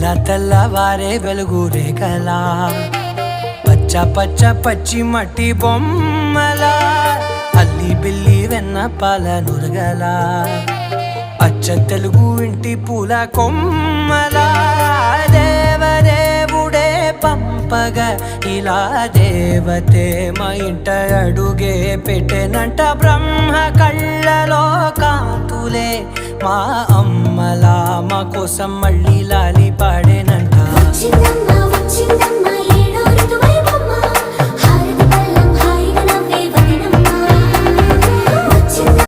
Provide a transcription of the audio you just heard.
ఇలా తెల్లవారే వెలుగు రేఖలా పచ్చ పచ్చ పచ్చి మట్టి బొమ్మలా అల్లి బిల్లి వెన్న పాల నురగలా అచ్చ తెలుగు ఇంటి పూల కొమ్మలా దేవదేవుడే పంపగా ఇలా దేవతే మా ఇంట అడుగే పెట్టెనంట బ్రహ్మ కళ్ళలో కాంతులే మా అమ్మలా మా కోసం మళ్ళీ లాలి పాడేనంట. వచ్చిందమ్మ వచ్చిందమ్మ